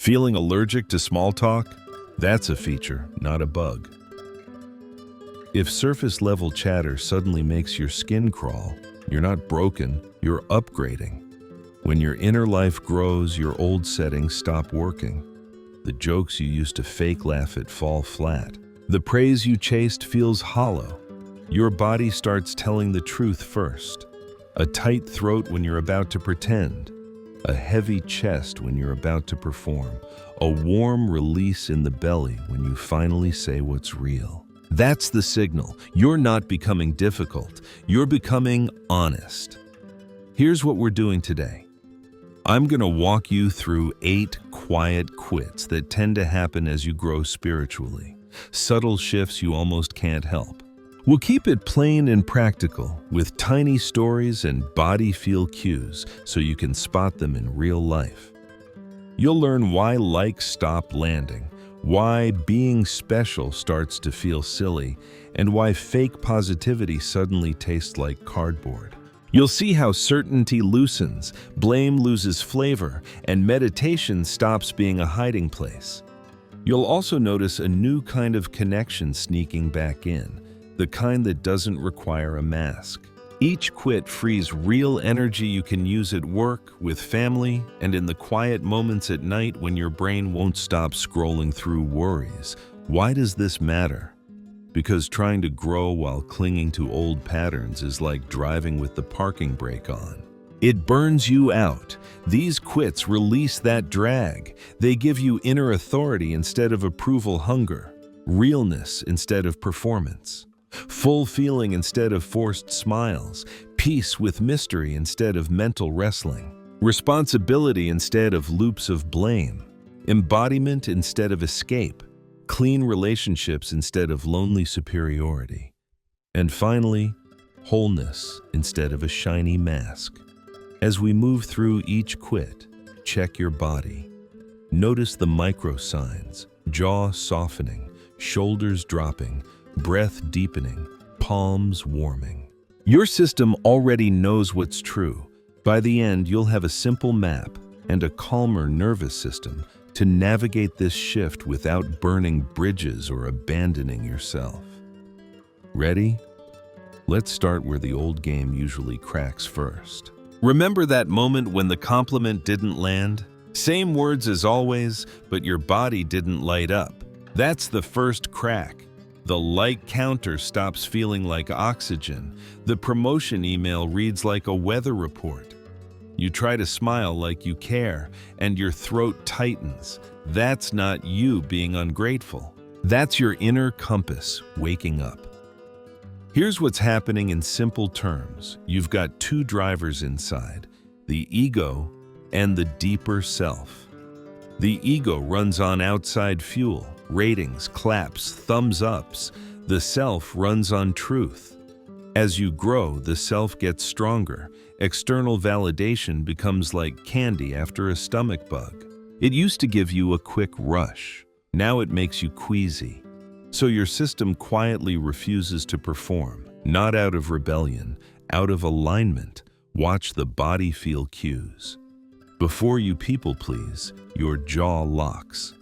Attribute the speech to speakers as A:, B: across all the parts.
A: Feeling allergic to small talk? That's a feature, not a bug. If surface-level chatter suddenly makes your skin crawl, you're not broken, you're upgrading. When your inner life grows, your old settings stop working. The jokes you used to fake laugh at fall flat. The praise you chased feels hollow. Your body starts telling the truth first. A tight throat when you're about to pretend. A heavy chest when you're about to perform. A warm release in the belly when you finally say what's real. That's the signal. You're not becoming difficult. You're becoming honest. Here's what we're doing today. I'm going to walk you through 8 quiet quits that tend to happen as you grow spiritually. Subtle shifts you almost can't help. We'll keep it plain and practical, with tiny stories and body feel cues so you can spot them in real life. You'll learn why likes stop landing, why being special starts to feel silly, and why fake positivity suddenly tastes like cardboard. You'll see how certainty loosens, blame loses flavor, and meditation stops being a hiding place. You'll also notice a new kind of connection sneaking back in, the kind that doesn't require a mask. Each quit frees real energy you can use at work, with family, and in the quiet moments at night when your brain won't stop scrolling through worries. Why does this matter? Because trying to grow while clinging to old patterns is like driving with the parking brake on. It burns you out. These quits release that drag. They give you inner authority instead of approval hunger, realness instead of performance. Full feeling instead of forced smiles, peace with mystery instead of mental wrestling, responsibility instead of loops of blame, embodiment instead of escape, clean relationships instead of lonely superiority, and finally, wholeness instead of a shiny mask. As we move through each quit, check your body. Notice the micro signs: jaw softening, shoulders dropping, breath deepening, palms warming. Your system already knows what's true. By the end, you'll have a simple map and a calmer nervous system to navigate this shift without burning bridges or abandoning yourself. Ready? Let's start where the old game usually cracks first. Remember that moment when the compliment didn't land? Same words as always, but your body didn't light up. That's the first crack. The like counter stops feeling like oxygen. The promotion email reads like a weather report. You try to smile like you care, and your throat tightens. That's not you being ungrateful. That's your inner compass waking up. Here's what's happening in simple terms. You've got 2 drivers inside, the ego and the deeper self. The ego runs on outside fuel, ratings, claps, thumbs ups. The self runs on truth. As you grow, the self gets stronger. External validation becomes like candy after a stomach bug. It used to give you a quick rush. Now it makes you queasy. So your system quietly refuses to perform, not out of rebellion, out of alignment. Watch the body feel cues. Before you people please, your jaw locks.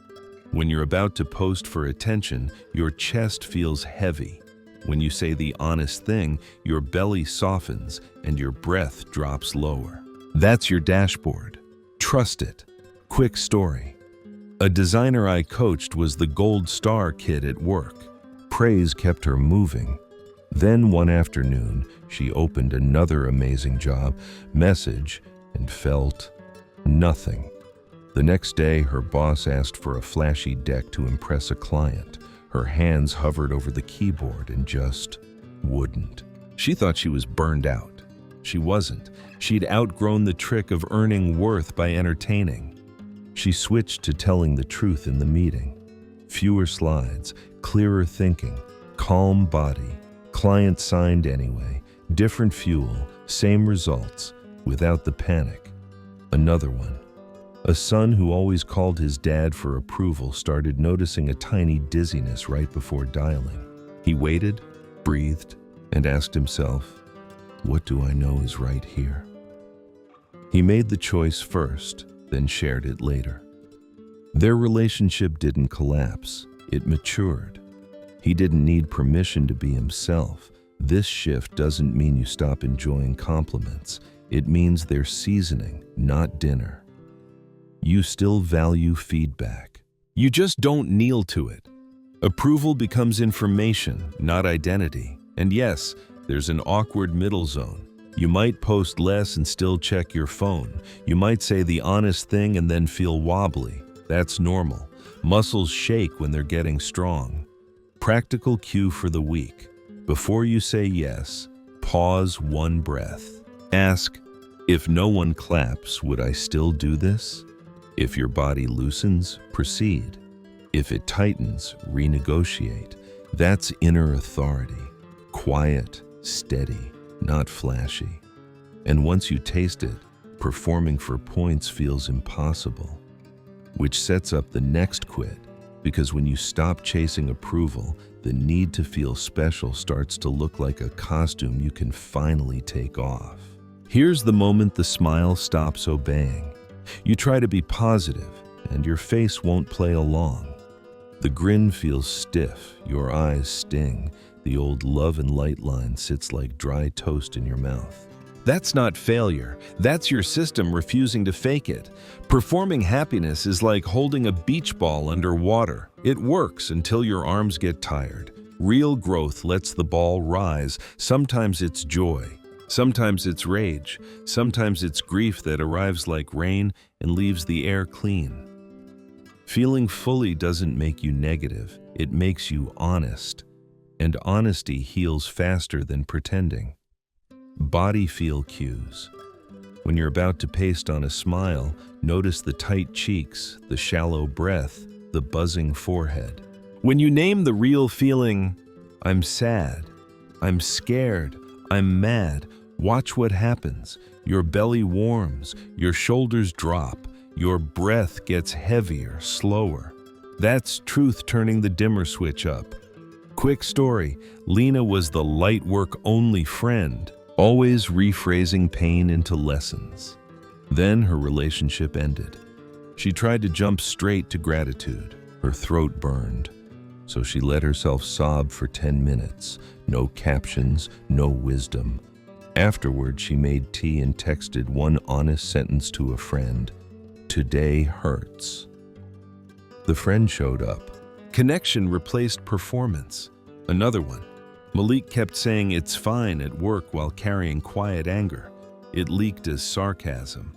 A: When you're about to post for attention, your chest feels heavy. When you say the honest thing, your belly softens and your breath drops lower. That's your dashboard. Trust it. Quick story. A designer I coached was the gold star kid at work. Praise kept her moving. Then one afternoon, she opened another amazing job message and felt nothing. The next day, her boss asked for a flashy deck to impress a client. Her hands hovered over the keyboard and just wouldn't. She thought she was burned out. She wasn't. She'd outgrown the trick of earning worth by entertaining. She switched to telling the truth in the meeting. Fewer slides, clearer thinking, calm body. Client signed anyway. Different fuel, same results, without the panic. Another one. A son who always called his dad for approval started noticing a tiny dizziness right before dialing. He waited, breathed, and asked himself, "What do I know is right here?" He made the choice first, then shared it later. Their relationship didn't collapse, it matured. He didn't need permission to be himself. This shift doesn't mean you stop enjoying compliments. It means they're seasoning, not dinner. You still value feedback. You just don't kneel to it. Approval becomes information, not identity. And yes, there's an awkward middle zone. You might post less and still check your phone. You might say the honest thing and then feel wobbly. That's normal. Muscles shake when they're getting strong. Practical cue for the week. Before you say yes, pause one breath. Ask, if no one claps, would I still do this? If your body loosens, proceed. If it tightens, renegotiate. That's inner authority. Quiet, steady, not flashy. And once you taste it, performing for points feels impossible. Which sets up the next quit, because when you stop chasing approval, the need to feel special starts to look like a costume you can finally take off. Here's the moment the smile stops obeying. You try to be positive, and your face won't play along. The grin feels stiff, your eyes sting, the old love and light line sits like dry toast in your mouth. That's not failure, that's your system refusing to fake it. Performing happiness is like holding a beach ball under water. It works until your arms get tired. Real growth lets the ball rise. Sometimes it's joy, sometimes it's rage, sometimes it's grief that arrives like rain and leaves the air clean. Feeling fully doesn't make you negative, it makes you honest. And honesty heals faster than pretending. Body feel cues. When you're about to paste on a smile, notice the tight cheeks, the shallow breath, the buzzing forehead. When you name the real feeling, I'm sad, I'm scared, I'm mad, watch what happens. Your belly warms, your shoulders drop, your breath gets heavier, slower. That's truth turning the dimmer switch up. Quick story, Lena was the light work only friend, always rephrasing pain into lessons. Then her relationship ended. She tried to jump straight to gratitude. Her throat burned. So she let herself sob for 10 minutes. No captions, no wisdom. Afterward, she made tea and texted one honest sentence to a friend. Today hurts. The friend showed up. Connection replaced performance. Another one. Malik kept saying it's fine at work while carrying quiet anger. It leaked as sarcasm.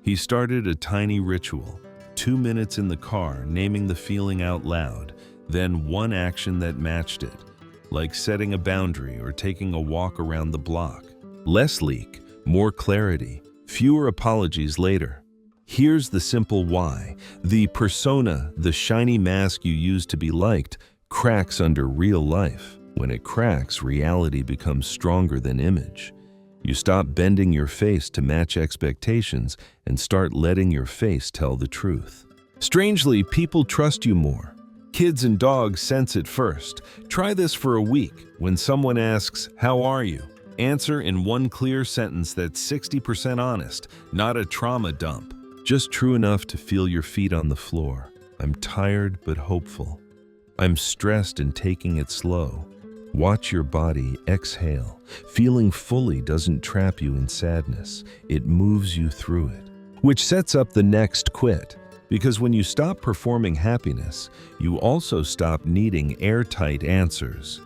A: He started a tiny ritual, 2 minutes in the car, naming the feeling out loud, then one action that matched it, like setting a boundary or taking a walk around the block. Less leak, more clarity, fewer apologies later. Here's the simple why. The persona, the shiny mask you use to be liked, cracks under real life. When it cracks, reality becomes stronger than image. You stop bending your face to match expectations and start letting your face tell the truth. Strangely, people trust you more. Kids and dogs sense it first. Try this for a week. When someone asks, "How are you?" answer in one clear sentence that's 60% honest, not a trauma dump. Just true enough to feel your feet on the floor. I'm tired but hopeful. I'm stressed and taking it slow. Watch your body exhale. Feeling fully doesn't trap you in sadness. It moves you through it. Which sets up the next quit. Because when you stop performing happiness, you also stop needing airtight answers.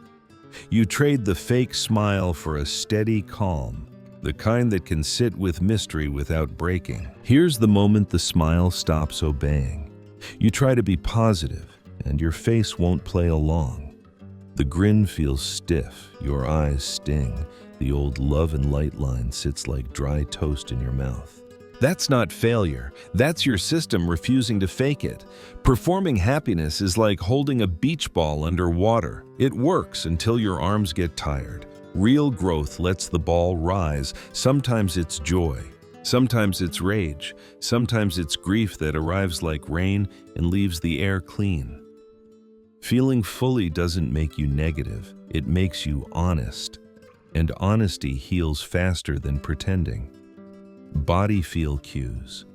A: You trade the fake smile for a steady calm, the kind that can sit with mystery without breaking. Here's the moment the smile stops obeying. You try to be positive, and your face won't play along. The grin feels stiff, your eyes sting, the old love and light line sits like dry toast in your mouth. That's not failure, that's your system refusing to fake it. Performing happiness is like holding a beach ball under water. It works until your arms get tired. Real growth lets the ball rise. Sometimes it's joy, sometimes it's rage, sometimes it's grief that arrives like rain and leaves the air clean. Feeling fully doesn't make you negative, it makes you honest. And honesty heals faster than pretending. Body feel cues.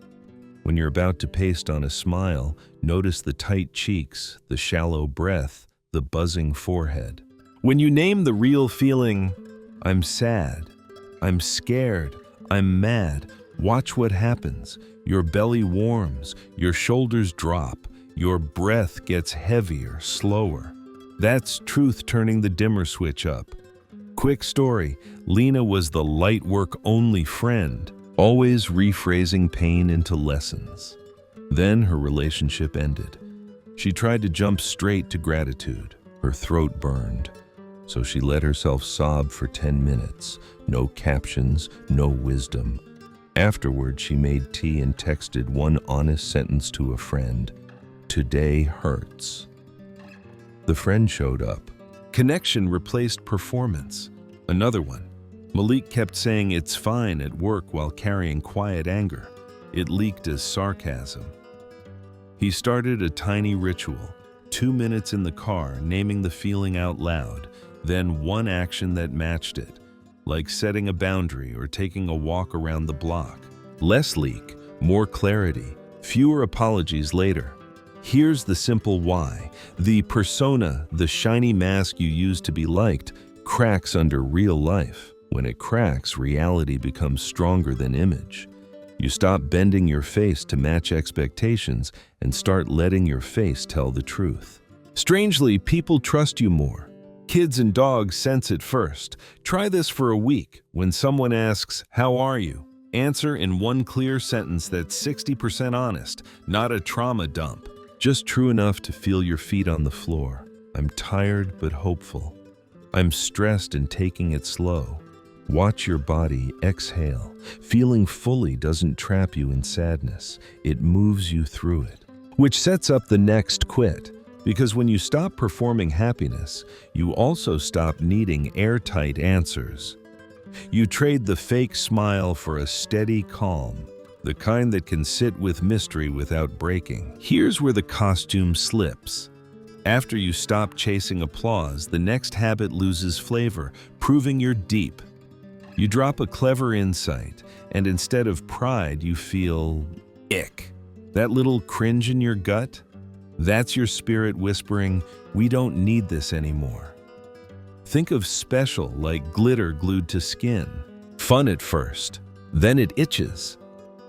A: When you're about to paste on a smile, notice the tight cheeks, the shallow breath, the buzzing forehead. When you name the real feeling, I'm sad, I'm scared, I'm mad, watch what happens. Your belly warms, your shoulders drop, your breath gets heavier, slower. That's truth turning the dimmer switch up. Quick story, Lena was the light work only friend, always rephrasing pain into lessons. Then her relationship ended. She tried to jump straight to gratitude. Her throat burned. So she let herself sob for 10 minutes. No captions, no wisdom. Afterward, she made tea and texted one honest sentence to a friend. Today hurts. The friend showed up. Connection replaced performance. Another one. Malik kept saying it's fine at work while carrying quiet anger. It leaked as sarcasm. He started a tiny ritual. 2 minutes in the car, naming the feeling out loud, then one action that matched it, like setting a boundary or taking a walk around the block. Less leak, more clarity, fewer apologies later. Here's the simple why. The persona, the shiny mask you use to be liked, cracks under real life. When it cracks, reality becomes stronger than image. You stop bending your face to match expectations and start letting your face tell the truth. Strangely, people trust you more. Kids and dogs sense it first. Try this for a week. When someone asks, "How are you?" answer in one clear sentence that's 60% honest, not a trauma dump. Just true enough to feel your feet on the floor. I'm tired but hopeful. I'm stressed and taking it slow. Watch your body exhale. Feeling fully doesn't trap you in sadness. It moves you through it. Which sets up the next quit. Because when you stop performing happiness, you also stop needing airtight answers. You trade the fake smile for a steady calm, the kind that can sit with mystery without breaking. Here's where the costume slips. After you stop chasing applause, the next habit loses flavor, proving you're deep. You drop a clever insight, and instead of pride, you feel ick. That little cringe in your gut? That's your spirit whispering, we don't need this anymore. Think of special like glitter glued to skin. Fun at first, then it itches.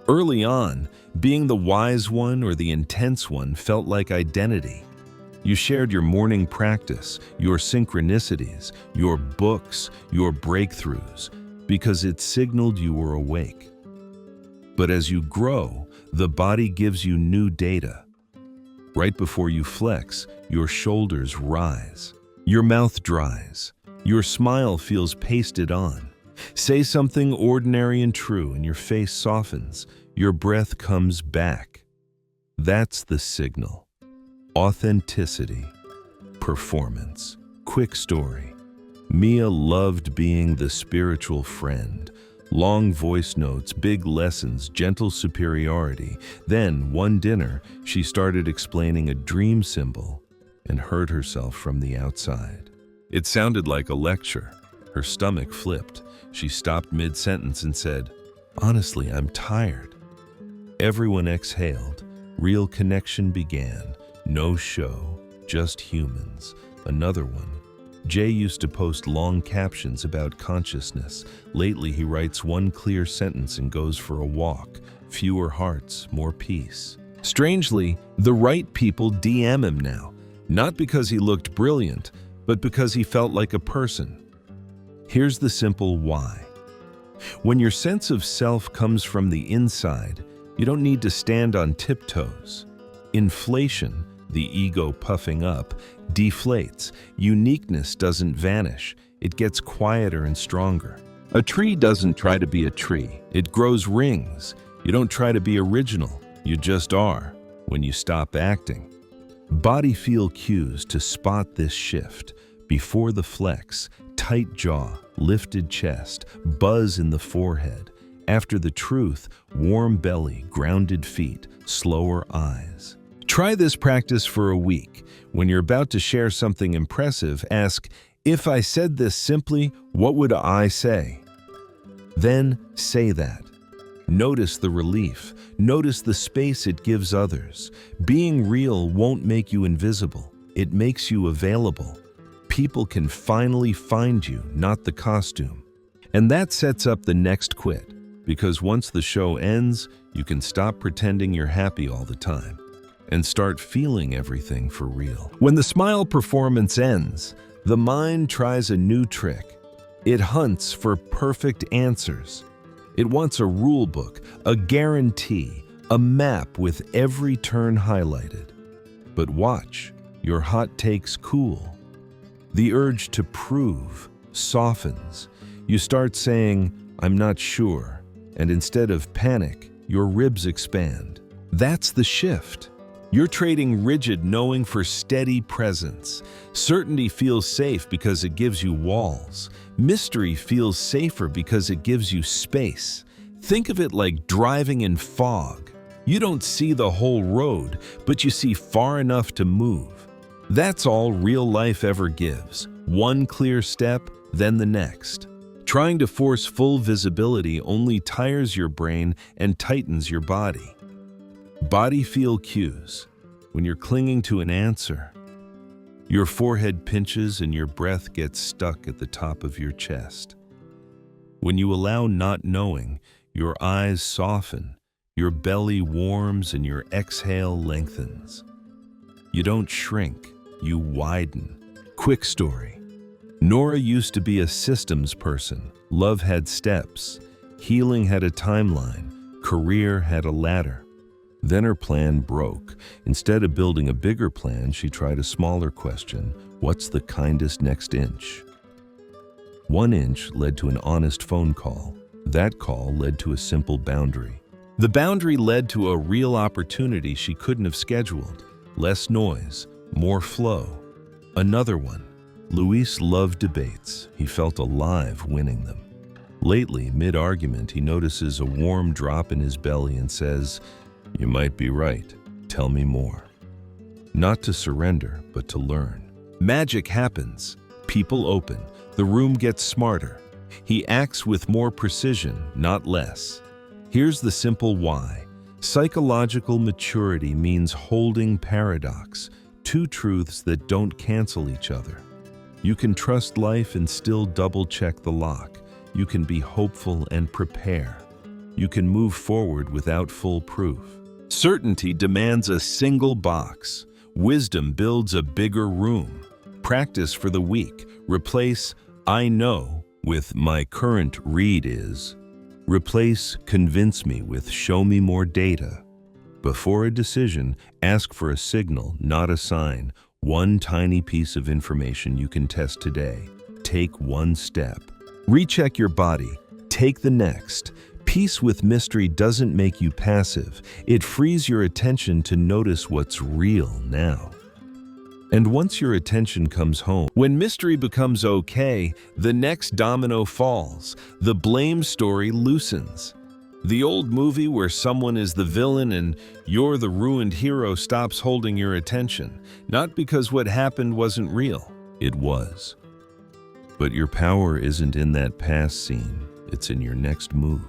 A: Early on, being the wise one or the intense one felt like identity. You shared your morning practice, your synchronicities, your books, your breakthroughs, because it signaled you were awake. But as you grow, the body gives you new data. Right before you flex, your shoulders rise. Your mouth dries. Your smile feels pasted on. Say something ordinary and true and your face softens. Your breath comes back. That's the signal. Authenticity. Performance. Quick story. Mia loved being the spiritual friend. Long voice notes, big lessons, gentle superiority. Then, one dinner, she started explaining a dream symbol and heard herself from the outside. It sounded like a lecture. Her stomach flipped. She stopped mid-sentence and said, "Honestly, I'm tired." Everyone exhaled. Real connection began. No show, just humans. Another one. Jay used to post long captions about consciousness. Lately, he writes one clear sentence and goes for a walk. Fewer hearts, more peace. Strangely, the right people DM him now. Not because he looked brilliant, but because he felt like a person. Here's the simple why. When your sense of self comes from the inside, you don't need to stand on tiptoes. Inflation, the ego puffing up, deflates. Uniqueness doesn't vanish. It gets quieter and stronger. A tree doesn't try to be a tree. It grows rings. You don't try to be original. You just are when you stop acting. Body feel cues to spot this shift. Before the flex, tight jaw, lifted chest, buzz in the forehead. After the truth, warm belly, grounded feet, slower eyes. Try this practice for a week. When you're about to share something impressive, ask, "If I said this simply, what would I say?" Then say that. Notice the relief. Notice the space it gives others. Being real won't make you invisible. It makes you available. People can finally find you, not the costume. And that sets up the next quit, because once the show ends, you can stop pretending you're happy all the time and start feeling everything for real. When the smile performance ends, the mind tries a new trick. It hunts for perfect answers. It wants a rule book, a guarantee, a map with every turn highlighted. But watch, your hot takes cool. The urge to prove softens. You start saying, "I'm not sure," and instead of panic, your ribs expand. That's the shift. You're trading rigid knowing for steady presence. Certainty feels safe because it gives you walls. Mystery feels safer because it gives you space. Think of it like driving in fog. You don't see the whole road, but you see far enough to move. That's all real life ever gives. One clear step, then the next. Trying to force full visibility only tires your brain and tightens your body. Body feel cues. When you're clinging to an answer, your forehead pinches and your breath gets stuck at the top of your chest. When you allow not knowing, your eyes soften, your belly warms, and your exhale lengthens. You don't shrink, you widen. Quick story. Nora used to be a systems person. Love had steps. Healing had a timeline. Career had a ladder. Then her plan broke. Instead of building a bigger plan, she tried a smaller question. What's the kindest next inch? 1 inch led to an honest phone call. That call led to a simple boundary. The boundary led to a real opportunity she couldn't have scheduled. Less noise, more flow. Another one. Luis loved debates. He felt alive winning them. Lately, mid-argument, he notices a warm drop in his belly and says, "You might be right. Tell me more." Not to surrender, but to learn. Magic happens. People open. The room gets smarter. He acts with more precision, not less. Here's the simple why. Psychological maturity means holding paradox, two truths that don't cancel each other. You can trust life and still double-check the lock. You can be hopeful and prepare. You can move forward without full proof. Certainty demands a single box. Wisdom builds a bigger room. Practice for the week. Replace "I know" with "my current read is." Replace "convince me" with "show me more data." Before a decision, ask for a signal, not a sign. One tiny piece of information you can test today. Take one step. Recheck your body. Take the next. Peace with mystery doesn't make you passive. It frees your attention to notice what's real now. And once your attention comes home, when mystery becomes okay, the next domino falls. The blame story loosens. The old movie where someone is the villain and you're the ruined hero stops holding your attention. Not because what happened wasn't real. It was. But your power isn't in that past scene. It's in your next move.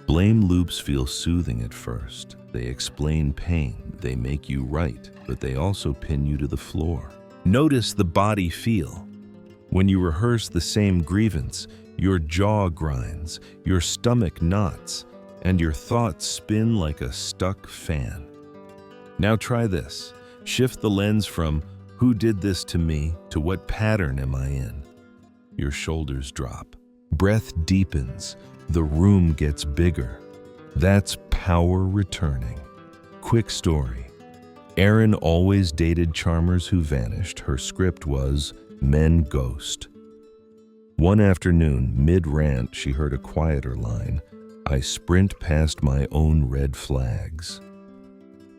A: Blame loops feel soothing at first. They explain pain. They make you right, but they also pin you to the floor. Notice the body feel. When you rehearse the same grievance, your jaw grinds, your stomach knots, and your thoughts spin like a stuck fan. Now try this. Shift the lens from "who did this to me" to "what pattern am I in?" Your shoulders drop. Breath deepens. The room gets bigger. That's power returning. Quick story. Erin always dated charmers who vanished. Her script was "men ghost." One afternoon, mid-rant, she heard a quieter line. "I sprint past my own red flags."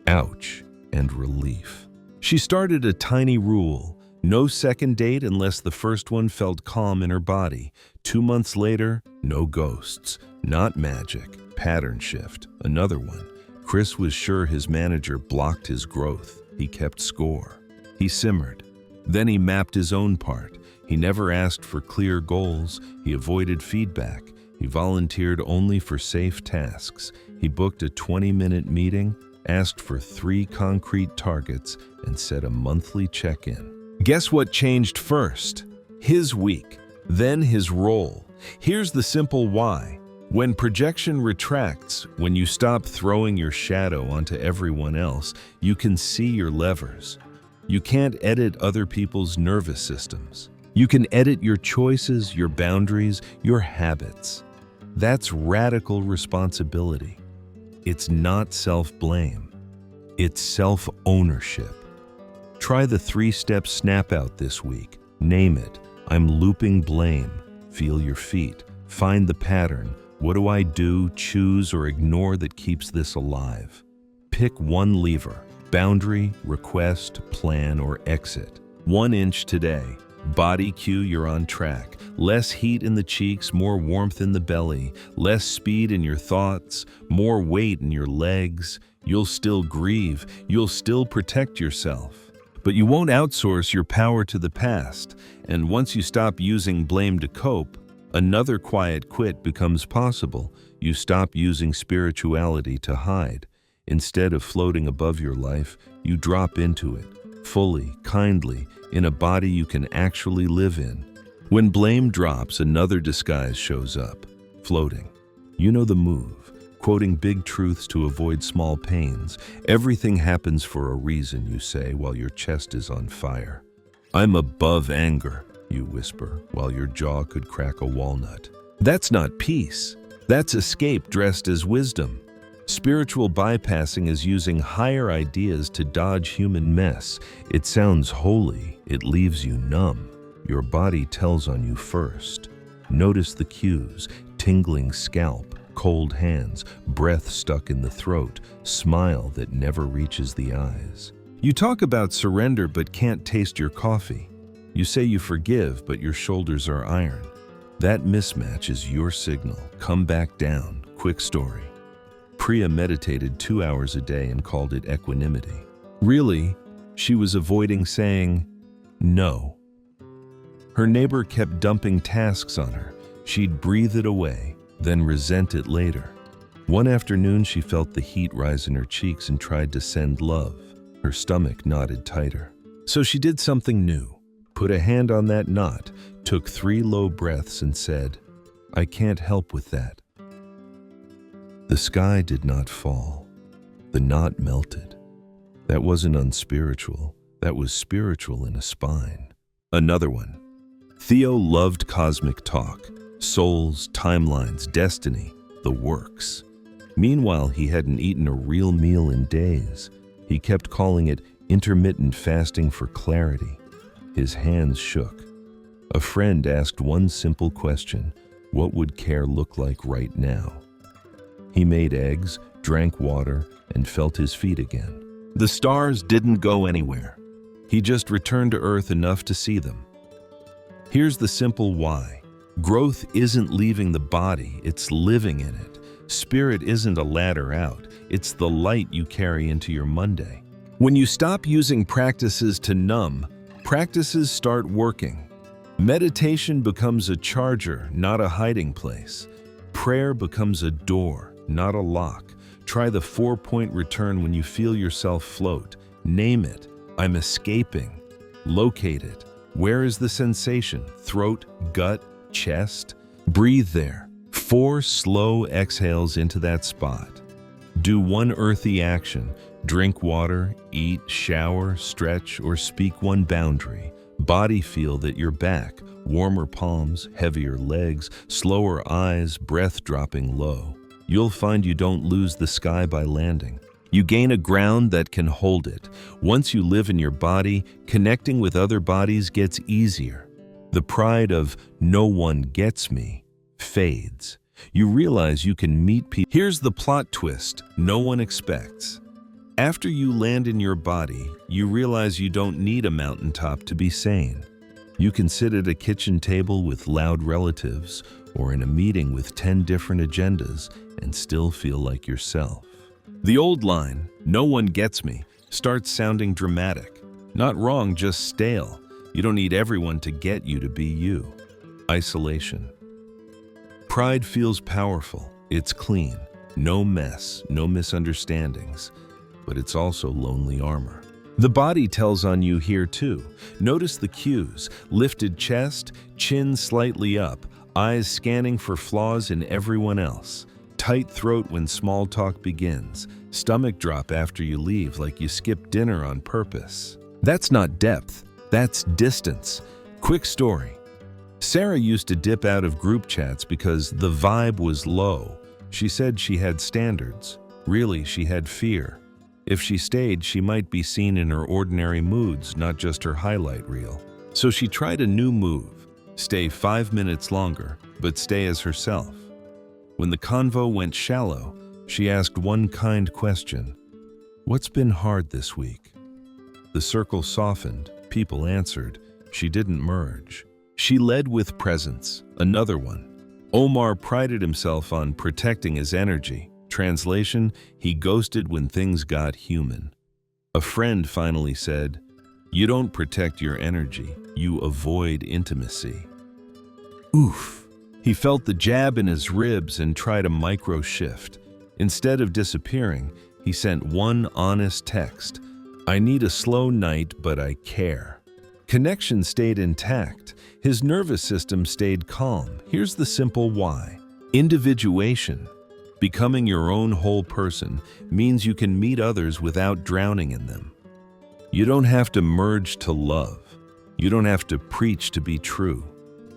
A: Ouch, and relief. She started a tiny rule. No second date unless the first one felt calm in her body. 2 months later, no ghosts. Not magic. Pattern shift. Another one. Chris was sure his manager blocked his growth. He kept score. He simmered. Then he mapped his own part. He never asked for clear goals. He avoided feedback. He volunteered only for safe tasks. He booked a 20-minute meeting, asked for 3 concrete targets, and set a monthly check-in. Guess what changed first? His week, then his role. Here's the simple why. When projection retracts, when you stop throwing your shadow onto everyone else, you can see your levers. You can't edit other people's nervous systems. You can edit your choices, your boundaries, your habits. That's radical responsibility. It's not self-blame. It's self-ownership. Try the 3-step snap-out this week. Name it. I'm looping blame. Feel your feet. Find the pattern. What do I do, choose, or ignore that keeps this alive? Pick one lever. Boundary, request, plan, or exit. 1 inch today. Body cue, you're on track. Less heat in the cheeks, more warmth in the belly. Less speed in your thoughts, more weight in your legs. You'll still grieve, you'll still protect yourself. But you won't outsource your power to the past. And once you stop using blame to cope, another quiet quit becomes possible. You stop using spirituality to hide. Instead of floating above your life, you drop into it, fully, kindly, in a body you can actually live in. When blame drops, another disguise shows up, floating. You know the move, quoting big truths to avoid small pains. Everything happens for a reason, you say, while your chest is on fire. I'm above anger, you whisper, while your jaw could crack a walnut. That's not peace. That's escape dressed as wisdom. Spiritual bypassing is using higher ideas to dodge human mess. It sounds holy. It leaves you numb. Your body tells on you first. Notice the cues: tingling scalp, cold hands, breath stuck in the throat, smile that never reaches the eyes. You talk about surrender but can't taste your coffee. You say you forgive, but your shoulders are iron. That mismatch is your signal. Come back down. Quick story. Priya meditated 2 hours a day and called it equanimity. Really, she was avoiding saying no. Her neighbor kept dumping tasks on her. She'd breathe it away, then resent it later. One afternoon, she felt the heat rise in her cheeks and tried to send love. Her stomach knotted tighter. So she did something new. Put a hand on that knot, took 3 low breaths and said, I can't help with that. The sky did not fall. The knot melted. That wasn't unspiritual. That was spiritual in a spine. Another one. Theo loved cosmic talk. Souls, timelines, destiny, the works. Meanwhile, he hadn't eaten a real meal in days. He kept calling it intermittent fasting for clarity. His hands shook. A friend asked one simple question: what would care look like right now? He made eggs, drank water, and felt his feet again. The stars didn't go anywhere. He just returned to Earth enough to see them. Here's the simple why. Growth isn't leaving the body, it's living in it. Spirit isn't a ladder out, it's the light you carry into your Monday. When you stop using practices to numb, practices start working. Meditation becomes a charger, not a hiding place. Prayer becomes a door, not a lock. Try the 4-point return when you feel yourself float. Name it. I'm escaping. Locate it. Where is the sensation? Throat, gut, chest? Breathe there. 4 slow exhales into that spot. Do one earthy action. Drink water, eat, shower, stretch, or speak one boundary. Body feel that you're back. Warmer palms, heavier legs, slower eyes, breath dropping low. You'll find you don't lose the sky by landing. You gain a ground that can hold it. Once you live in your body, connecting with other bodies gets easier. The pride of "no one gets me" fades. You realize you can meet people. Here's the plot twist no one expects. After you land in your body, you realize you don't need a mountaintop to be sane. You can sit at a kitchen table with loud relatives or in a meeting with 10 different agendas and still feel like yourself. The old line, "no one gets me," starts sounding dramatic. Not wrong, just stale. You don't need everyone to get you to be you. Isolation. Pride feels powerful. It's clean. No mess, no misunderstandings. But it's also lonely armor. The body tells on you here too. Notice the cues: lifted chest, chin slightly up, eyes scanning for flaws in everyone else. Tight throat when small talk begins. Stomach drop after you leave like you skipped dinner on purpose. That's not depth, that's distance. Quick story. Sarah used to dip out of group chats because the vibe was low. She said she had standards. Really, she had fear. If she stayed, she might be seen in her ordinary moods, not just her highlight reel. So she tried a new move. Stay 5 minutes longer, but stay as herself. When the convo went shallow, she asked one kind question. What's been hard this week? The circle softened, people answered. She didn't merge. She led with presence. Another one. Omar prided himself on protecting his energy. Translation, he ghosted when things got human. A friend finally said, "You don't protect your energy, you avoid intimacy." Oof. He felt the jab in his ribs and tried a micro shift. Instead of disappearing, he sent one honest text. "I need a slow night, but I care." Connection stayed intact. His nervous system stayed calm. Here's the simple why. Individuation. Becoming your own whole person means you can meet others without drowning in them. You don't have to merge to love. You don't have to preach to be true.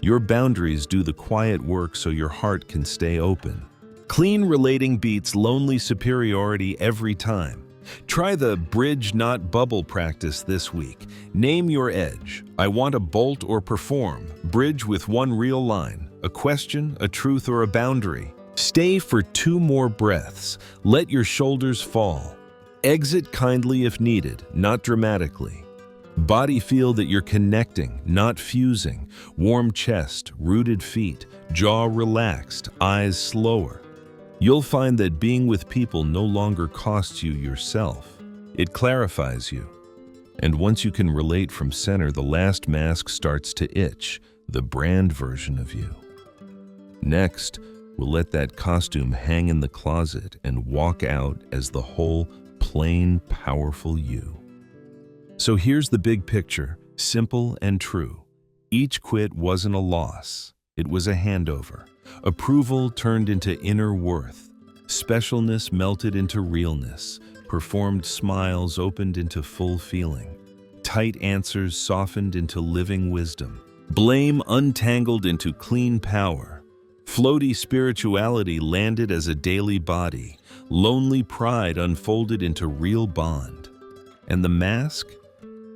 A: Your boundaries do the quiet work so your heart can stay open. Clean relating beats lonely superiority every time. Try the bridge not bubble practice this week. Name your edge. I want a bolt or perform. Bridge with one real line, a question, a truth, or a boundary. Stay for 2 more breaths. Let your shoulders fall. Exit kindly if needed, not dramatically. Body feel that you're connecting, not fusing. Warm chest, rooted feet, jaw relaxed, eyes slower. You'll find that being with people no longer costs you yourself. It clarifies you. And once you can relate from center, the last mask starts to itch, the brand version of you. Next, we'll let that costume hang in the closet and walk out as the whole, plain, powerful you. So here's the big picture, simple and true. Each quit wasn't a loss. It was a handover. Approval turned into inner worth. Specialness melted into realness. Performed smiles opened into full feeling. Tight answers softened into living wisdom. Blame untangled into clean power. Floaty spirituality landed as a daily body. Lonely pride unfolded into real bond. And the mask?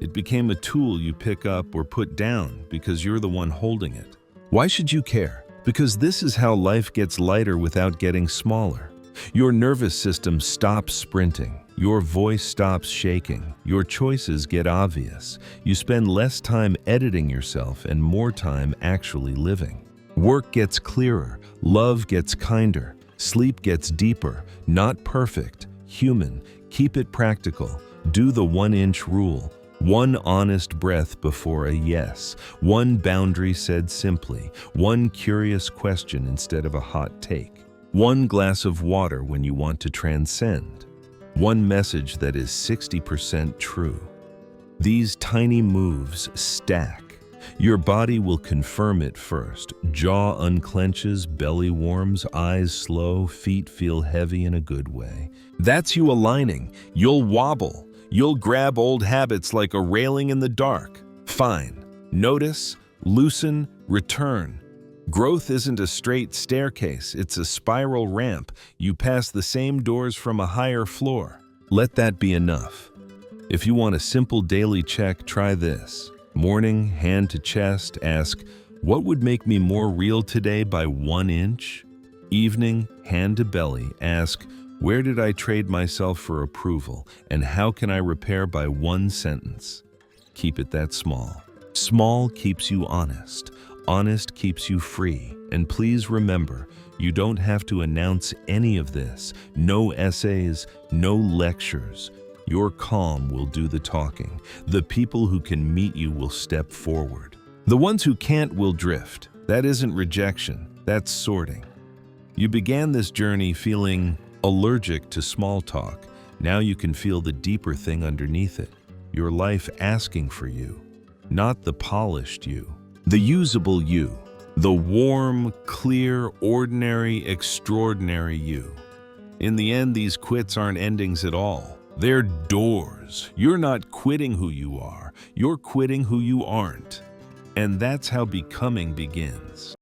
A: It became a tool you pick up or put down because you're the one holding it. Why should you care? Because this is how life gets lighter without getting smaller. Your nervous system stops sprinting. Your voice stops shaking. Your choices get obvious. You spend less time editing yourself and more time actually living. Work gets clearer, love gets kinder, sleep gets deeper, not perfect, human. Keep it practical. Do the 1-inch rule. 1 honest breath before a yes. 1 boundary said simply. 1 curious question instead of a hot take. 1 glass of water when you want to transcend. 1 message that is 60% true. These tiny moves stack. Your body will confirm it first. Jaw unclenches, belly warms, eyes slow, feet feel heavy in a good way. That's you aligning. You'll wobble. You'll grab old habits like a railing in the dark. Fine. Notice, loosen, return. Growth isn't a straight staircase, it's a spiral ramp. You pass the same doors from a higher floor. Let that be enough. If you want a simple daily check, try this. Morning, hand to chest, ask, what would make me more real today by 1 inch? Evening, hand to belly, ask, where did I trade myself for approval, and how can I repair by 1 sentence? Keep it that small. Small keeps you honest. Honest keeps you free. And please remember, you don't have to announce any of this. No essays, no lectures. Your calm will do the talking. The people who can meet you will step forward. The ones who can't will drift. That isn't rejection. That's sorting. You began this journey feeling allergic to small talk. Now you can feel the deeper thing underneath it. Your life asking for you, not the polished you, the usable you, the warm, clear, ordinary, extraordinary you. In the end, these quits aren't endings at all. They're doors. You're not quitting who you are. You're quitting who you aren't. And that's how becoming begins.